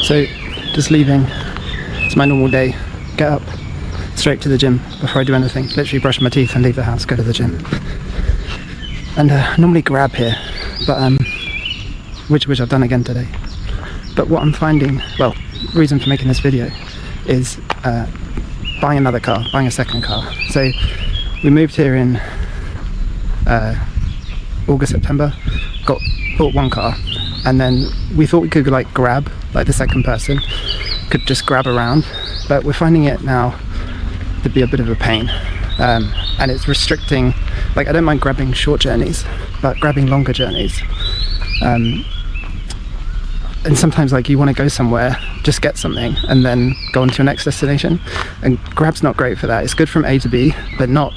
So, just leaving. It's my normal day. Get up, straight to the gym before I do anything. Literally brush my teeth and leave the house, go to the gym. And normally grab here, but which I've done again today. But what I'm finding, well, reason for making this video is buying another car, buying a second car. So we moved here in August, September, bought one car, and then we thought we could like grab, like the second person could just grab around, but we're finding it now to be a bit of a pain, and it's restricting. Like, I don't mind grabbing short journeys, but grabbing longer journeys, and sometimes like you want to go somewhere, just get something and then go on to your next destination, and grab's not great for that. It's good from A to B, but not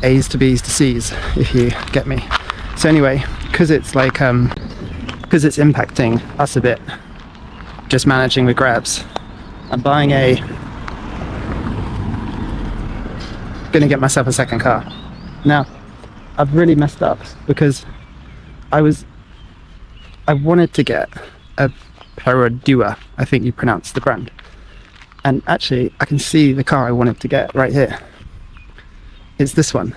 A's to B's to C's, if you get me. So anyway, because it's like because it's impacting us a bit, just managing with grabs, I'm gonna get myself a second car. Now I've really messed up because I wanted to get a Perodua, I think you pronounce the brand, and actually I can see the car I wanted to get right here. It's this one.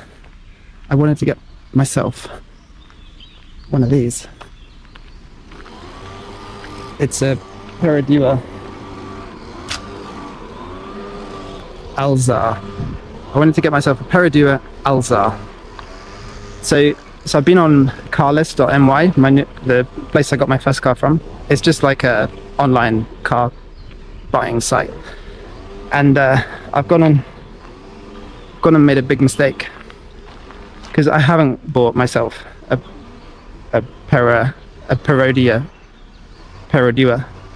I wanted to get myself one of these. It's a Perodua Alzar. I wanted to get myself a Perodua Alzar. So I've been on carlist.my, the place I got my first car from. It's just like a online car buying site, and I've gone and made a big mistake because I haven't bought myself a Perodua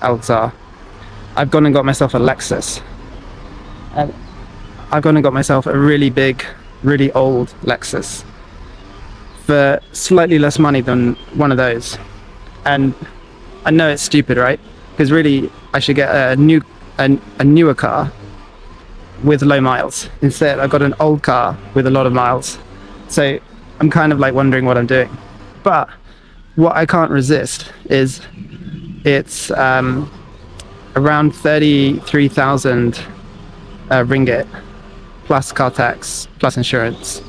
Alzar. I've gone and got myself a Lexus, and I've gone and got myself a really big, really old Lexus for slightly less money than one of those. And I know it's stupid, right? Because really I should get a newer car with low miles. Instead I've got an old car with a lot of miles. So I'm kind of like wondering what I'm doing. But what I can't resist is it's around 33,000 ringgit plus car tax plus insurance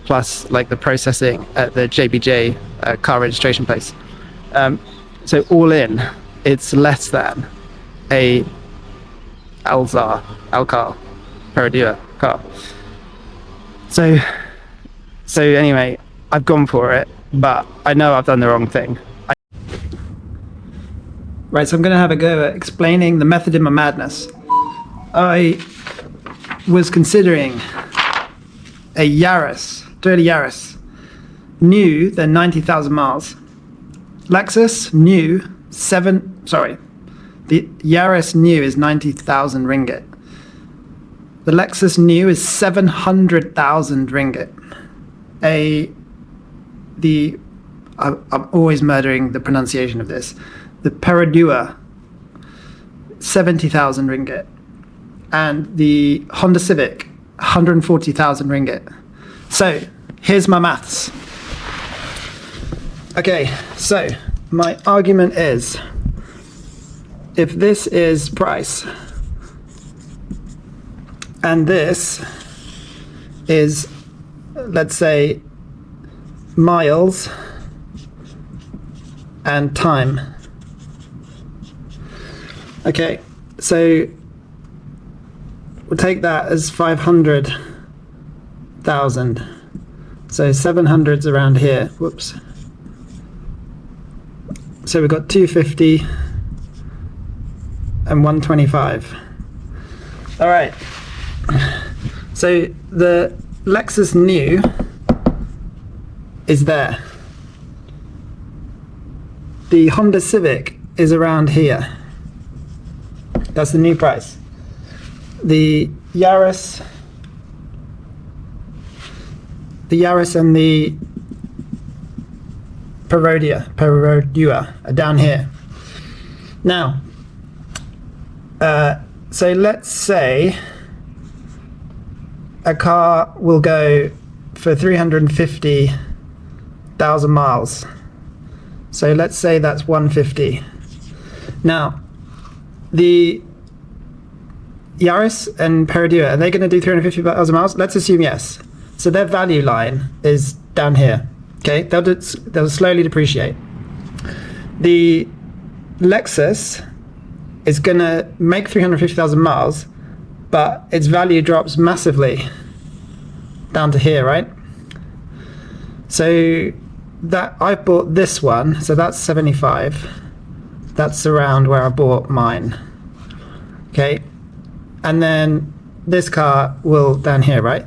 plus like the processing at the JBJ car registration place. So all in, it's less than a Alcar Perodua car. So anyway, I've gone for it, but I know I've done the wrong thing. Right, so I'm going to have a go at explaining the method in my madness. I was considering a Yaris, Toyota Yaris, new, then 90,000 miles. Lexus new, the Yaris new is 90,000 ringgit. The Lexus new is 700,000 ringgit. I'm always murdering the pronunciation of this. The Perodua, 70,000 ringgit. And the Honda Civic, 140,000 ringgit. So, here's my maths. Okay, so my argument is, if this is price, and this is, let's say, miles and time. Okay, so we'll take that as 500,000. So 700's around here. Whoops. So we've got 250 and 125. All right. So the Lexus new is there. The Honda Civic is around here. That's the new price. The Yaris and the Perodua are down here. Now, so let's say a car will go for 350,000 miles. So let's say that's 150. Now, the Yaris and Perodua, are they going to do 350,000 miles? Let's assume yes. So their value line is down here. Okay, they'll slowly depreciate. The Lexus is going to make 350,000 miles, but its value drops massively down to here, right? So that I bought this one, so that's 75. That's around where I bought mine. Okay, and then this car will down here, right?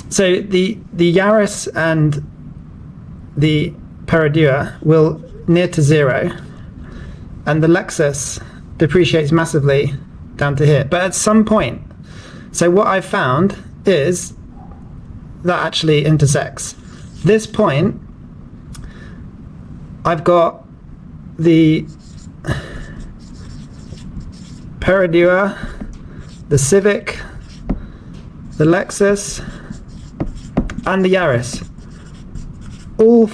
So the Yaris and the Perodua will near to zero, and the Lexus depreciates massively down to here. But at some point, so what I found is that actually intersects. This point, I've got the Perodua, the Civic, the Lexus, and the Yaris. All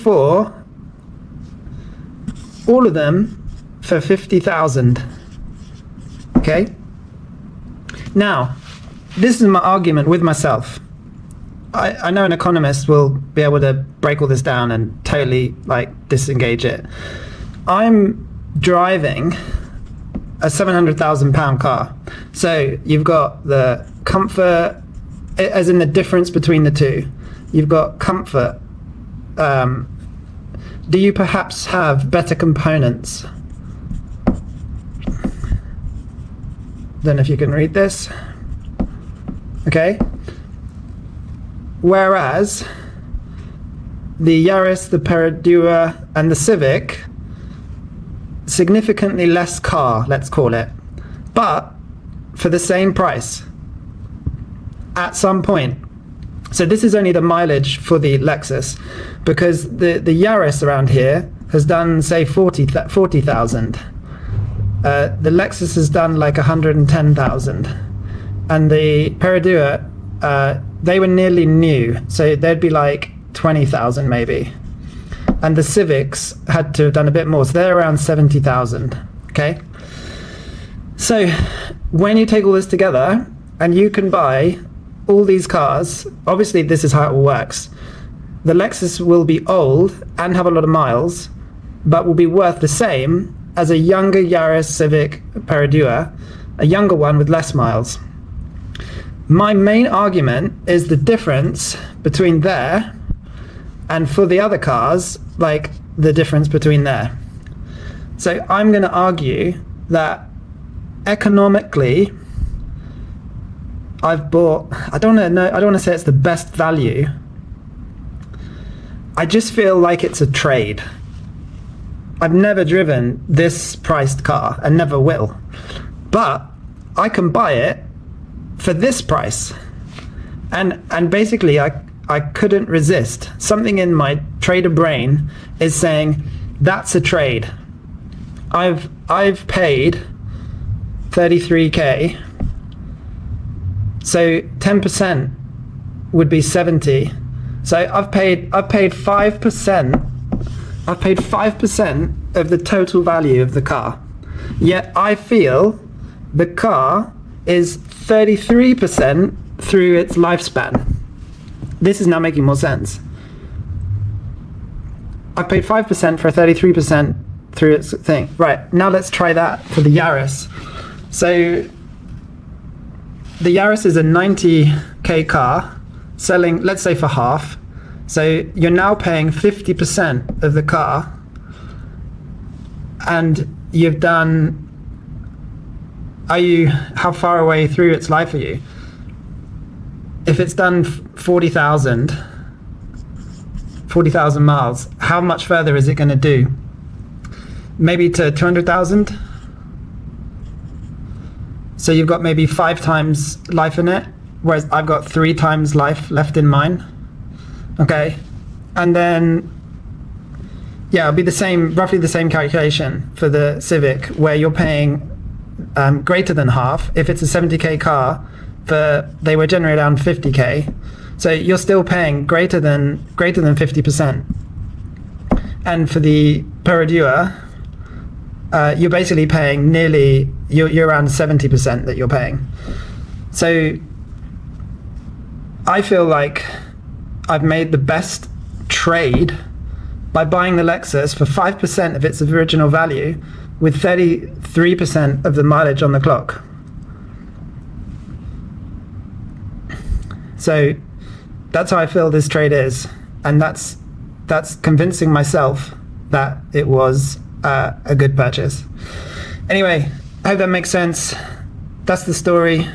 of them for 50,000. Okay? Now, this is my argument with myself. I know an economist will be able to break all this down and totally disengage it. I'm driving a £700,000 car. So you've got the comfort, as in the difference between the two. You've got comfort. Do you perhaps have better components? Don't know if you can read this. Okay. Whereas the Yaris, the Perodua, and the Civic, significantly less car, let's call it, but for the same price at some point. So this is only the mileage for the Lexus, because the Yaris around here has done, say, 40,000. The Lexus has done like 110,000, and the Perodua, they were nearly new, so they'd be like 20,000 maybe, and the Civics had to have done a bit more, so they're around 70,000. Okay, so when you take all this together and you can buy all these cars, obviously this is how it works. The Lexus will be old and have a lot of miles, but will be worth the same as a younger Yaris, Civic, Perodua, a younger one with less miles. My main argument is the difference between there and, for the other cars, like the difference between there. So I'm going to argue that economically, I've bought, I don't want to say it's the best value. I just feel like it's a trade. I've never driven this priced car and never will, but I can buy it for this price, and basically I couldn't resist. Something in my trader brain is saying that's a trade. I've paid 33k, so 10% would be 70. So I've paid 5%. I've paid 5% of the total value of the car. Yet I feel the car is 33% through its lifespan. This is now making more sense. I paid 5% for 33% through its thing. Right, now let's try that for the Yaris. So the Yaris is a 90k car, selling, let's say, for half. So you're now paying 50% of the car, and you've done, how far away through its life are you? If it's done 40,000 miles, how much further is it going to do? Maybe to 200,000? So you've got maybe 5 times life in it, whereas I've got 3 times life left in mine. Okay, and then yeah, it'll be the same, roughly the same calculation for the Civic, where you're paying greater than half. If it's a 70k car, they were generally around 50k, so you're still paying greater than 50%. And for the Perodua, you're basically paying you're around 70% that you're paying. So I feel like I've made the best trade by buying the Lexus for 5% of its original value with 33% of the mileage on the clock. So that's how I feel this trade is, and that's convincing myself that it was a good purchase. Anyway, I hope that makes sense. That's the story.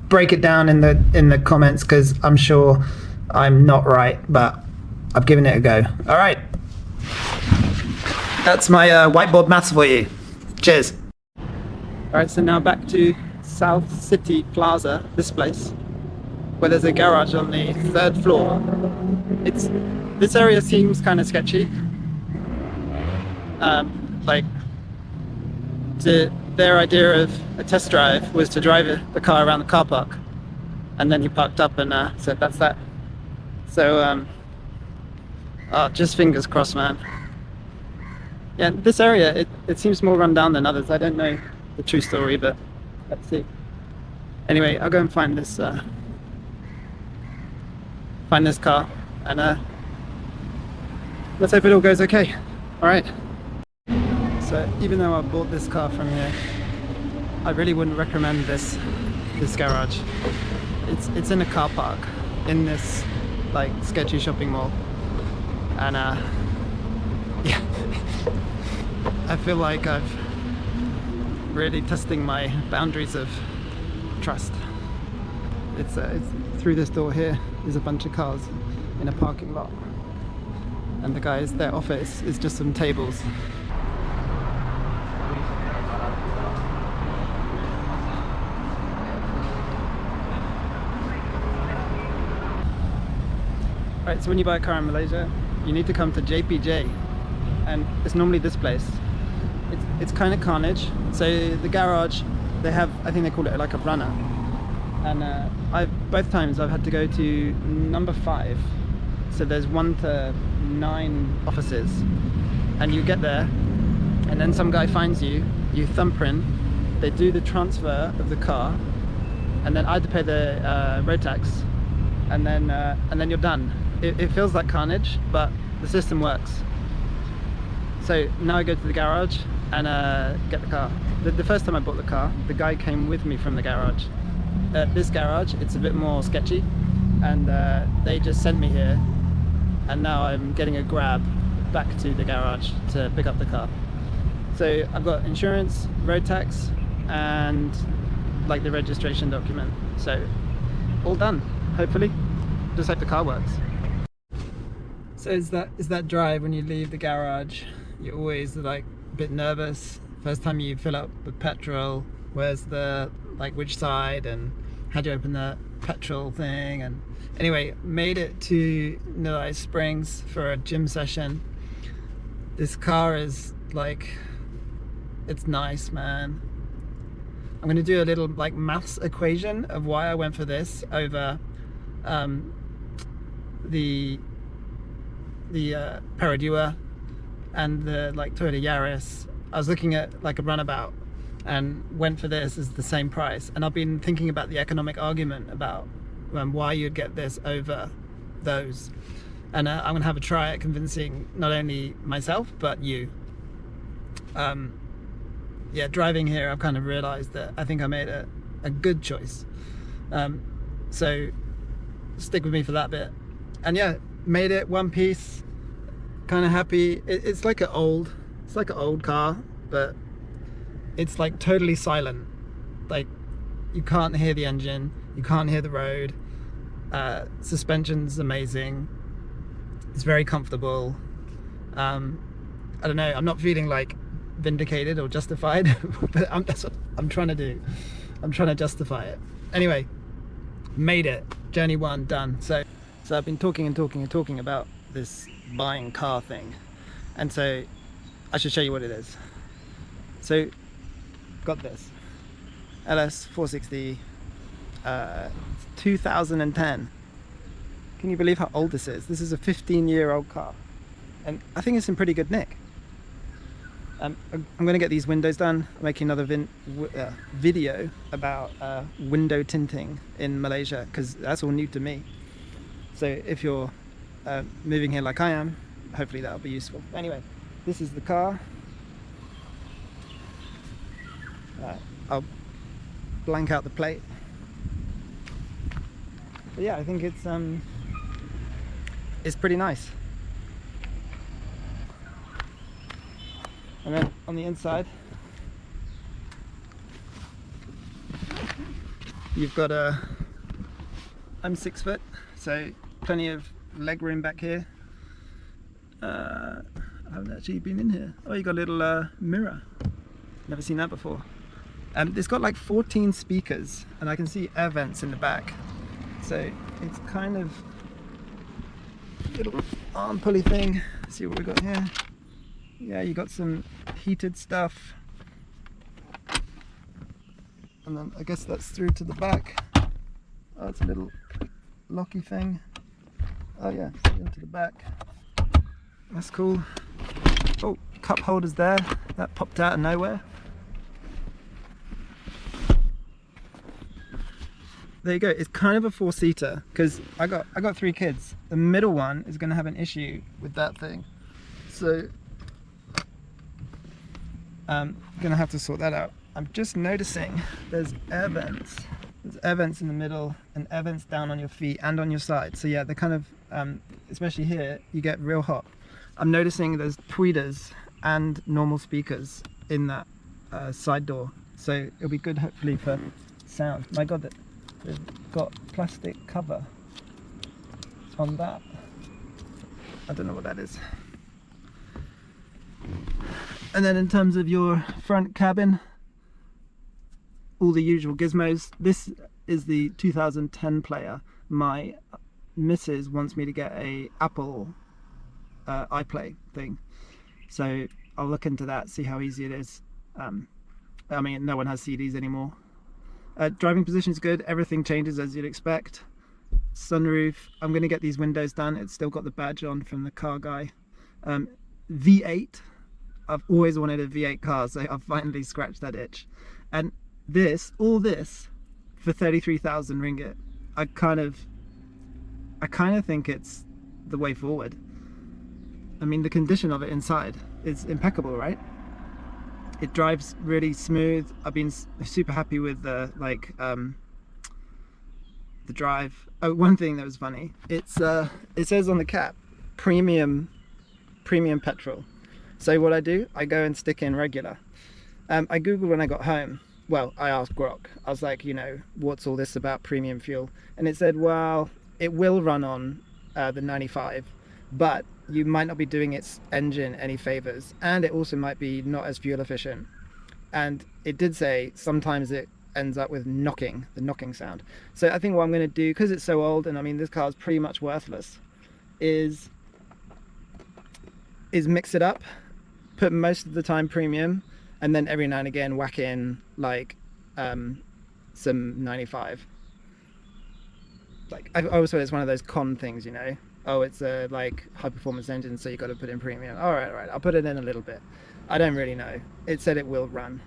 Break it down in the comments, because I'm sure I'm not right, but I've given it a go. All right, that's my whiteboard maths for you. Cheers. All right, so now back to South City Plaza, this place, where there's a garage on the 3rd floor. This area seems kind of sketchy. Their idea of a test drive was to drive the car around the car park, and then he parked up and said that's that. So just fingers crossed, man. Yeah, this area, it seems more run down than others. I don't know the true story, but let's see. Anyway, I'll go and find this car, and let's hope it all goes okay. All right. So even though I bought this car from here, I really wouldn't recommend this garage. It's in a car park in this like sketchy shopping mall, and yeah, I feel like I've really testing my boundaries of trust. It's through this door here is a bunch of cars in a parking lot, and their office is just some tables. Right, so when you buy a car in Malaysia, you need to come to JPJ, and it's normally this place. It's kind of carnage. So the garage, they have, I think they call it like a runner, and both times I've had to go to number 5. So there's 1 to 9 offices, and you get there, and then some guy finds you thumbprint, they do the transfer of the car, and then I had to pay the road tax, and then you're done. It feels like carnage, but the system works. So now I go to the garage and get the car. The first time I bought the car, the guy came with me from the garage. This garage, it's a bit more sketchy, and they just sent me here, and now I'm getting a grab back to the garage to pick up the car. So I've got insurance, road tax, and like the registration document. So all done, hopefully. Just hope the car works. So is that drive when you leave the garage, you're always like a bit nervous. First time you fill up with petrol, where's the, like, which side, and how do you open the petrol thing? And anyway, made it to Nilai Springs for a gym session. This car is like, it's nice, man. I'm gonna do a little like maths equation of why I went for this over the Perodua and the like Toyota Yaris. I was looking at like a runabout and went for this as the same price, and I've been thinking about the economic argument about why you'd get this over those, and I'm gonna have a try at convincing not only myself but you. Yeah, driving here I've kind of realized that I think I made a good choice, so stick with me for that bit. And yeah, made it one piece, kind of happy. It's like an old car, but it's like totally silent. Like you can't hear the engine, you can't hear the road. Suspension's amazing. It's very comfortable. I don't know, I'm not feeling like vindicated or justified, but that's what I'm trying to do. I'm trying to justify it. Anyway, made it. Journey 1 done. So I've been talking about this buying car thing, and so I should show you what it is. So got this LS460 2010. Can you believe how old this is? This is a 15-year-old car, and I think it's in pretty good nick. I'm going to get these windows done. I'm making another video about window tinting in Malaysia, because that's all new to me. So if you're moving here like I am, hopefully that'll be useful. Anyway, this is the car. I'll blank out the plate. But yeah, I think it's pretty nice. And then on the inside, you've got I'm 6 foot, so plenty of leg room back here. I haven't actually been in here. Oh, you got a little mirror. Never seen that before. It's got like 14 speakers, and I can see air vents in the back. So it's kind of a little arm pulley thing. Let's see what we got here. Yeah, you got some heated stuff, and then I guess that's through to the back. Oh, it's a little locky thing. Oh yeah, into the back. That's cool. Oh, cup holders there. That popped out of nowhere. There you go. It's kind of a 4-seater, because I got 3 kids. The middle one is going to have an issue with that thing, so I'm gonna have to sort that out. I'm just noticing there's air vents. There's air vents in the middle and air vents down on your feet and on your side. So yeah, they're kind of, especially here, you get real hot. I'm noticing there's tweeters and normal speakers in that side door. So it'll be good, hopefully, for sound. My God, they've got plastic cover on that. I don't know what that is. And then in terms of your front cabin, all the usual gizmos. This is the 2010 player. My missus wants me to get a Apple iPlay thing, so I'll look into that, see how easy it is. I mean, no one has CDs anymore. Driving position is good. Everything changes as you'd expect. Sunroof. I'm going to get these windows done. It's still got the badge on from the car guy. V8. I've always wanted a V8 car, so I've finally scratched that itch. And all this for 33,000 ringgit. I kind of think it's the way forward. I mean, the condition of it inside is impeccable, right? It drives really smooth. I've been super happy with the drive. Oh, one thing that was funny. It says on the cap, premium petrol. So what I do, I go and stick in regular. I googled when I got home. Well, I asked Grok. I was like, what's all this about premium fuel? And it said, well, it will run on the 95, but you might not be doing its engine any favors, and it also might be not as fuel efficient. And it did say sometimes it ends up with the knocking sound. So I think what I'm going to do, because it's so old, and I mean this car is pretty much worthless, is mix it up, put most of the time premium, and then every now and again whack in like some 95. Like I always thought it's one of those con things, oh, it's a like high performance engine, so you got to put in premium. All right, I'll put it in a little bit. I don't really know. It said it will run.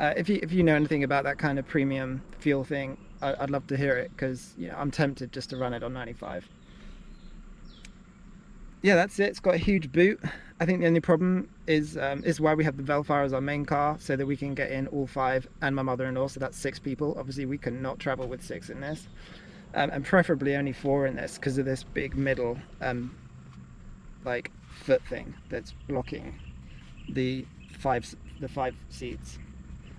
If you know anything about that kind of premium fuel thing, I'd love to hear it, because I'm tempted just to run it on 95. Yeah, that's it. It's got a huge boot. I think the only problem is why we have the Vellfire as our main car, so that we can get in all 5 and my mother-in-law, so that's 6 people. Obviously we cannot travel with 6 in this, and preferably only 4 in this, because of this big middle like foot thing that's blocking the 5 seats.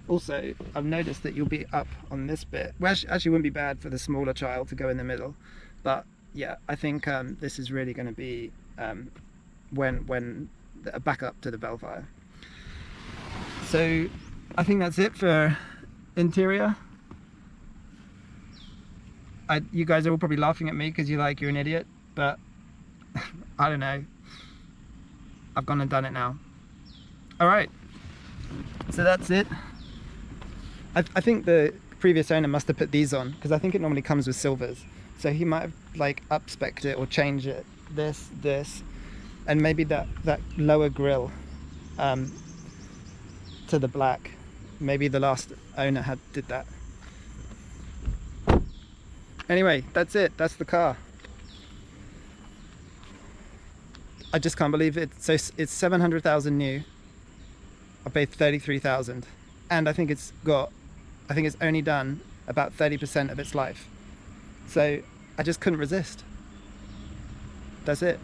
Also, I've noticed that you'll be up on this bit, which actually wouldn't be bad for the smaller child to go in the middle, but yeah, I think this is really going to be when a backup to the Vellfire. So I think that's it for interior. You guys are all probably laughing at me because you're an idiot, but I don't know. I've gone and done it now. All right, so that's it. I think the previous owner must have put these on, because I think it normally comes with silvers. So he might have up-spec'd it or changed it, this, and maybe that lower grille to the black. Maybe the last owner did that. Anyway, that's it. That's the car. I just can't believe it. So it's 700,000 new. I paid 33,000, and I think it's only done about 30% of its life. So I just couldn't resist. That's it.